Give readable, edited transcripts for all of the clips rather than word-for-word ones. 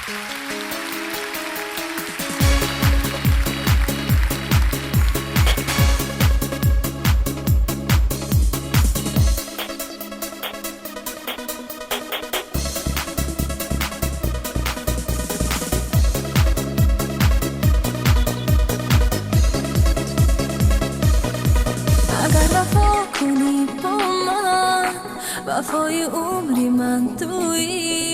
کنی با من وفای عمری من تویی.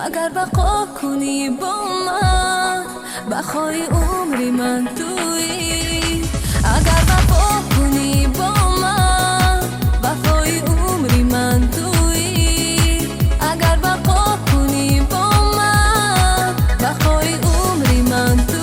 اگر بقا کنی با من بخوای عمری من تویی. اگر وفا کنی با من وفای عمری من تویی. اگر بقا کنی با من بخوای عمری من تویی.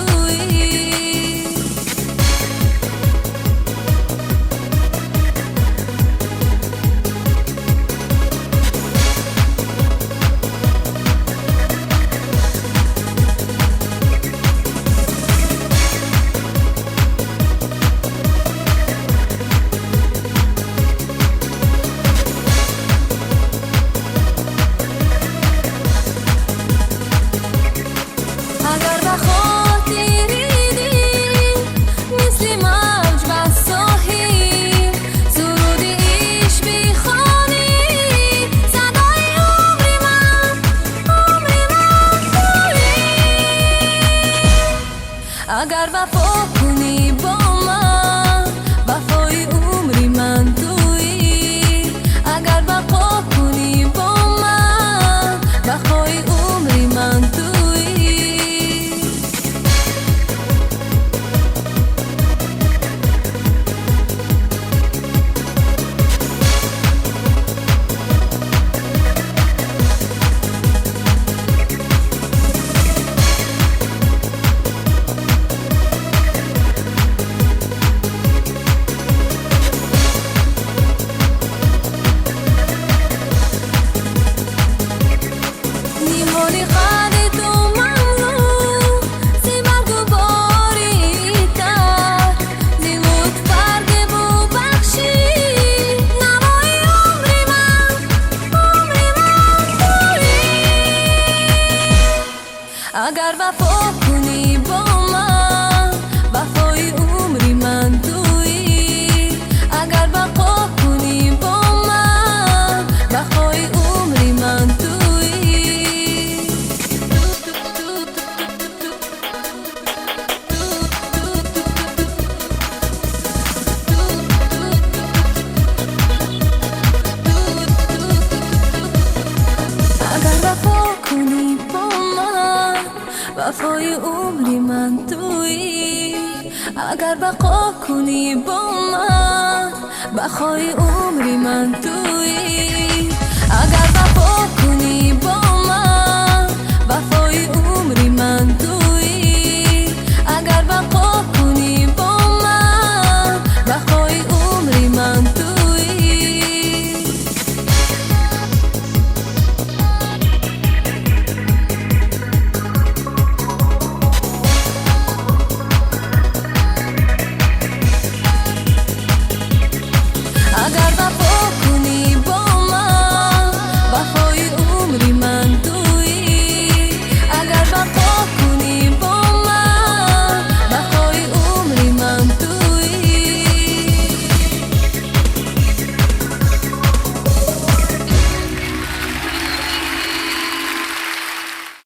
اگر وفا کنی با من وفای عمری من تویی. اگر وفا کنی با من وفای عمری من تویی. اگر وفا کنی با من وفای عمری من تویی. اگر وفا کنی با من وفای عمری من تویی. اگر وفا کنی با من وفای عمری من تویی. اگر بقا کنی با من بخوای عمری من تویی. اگر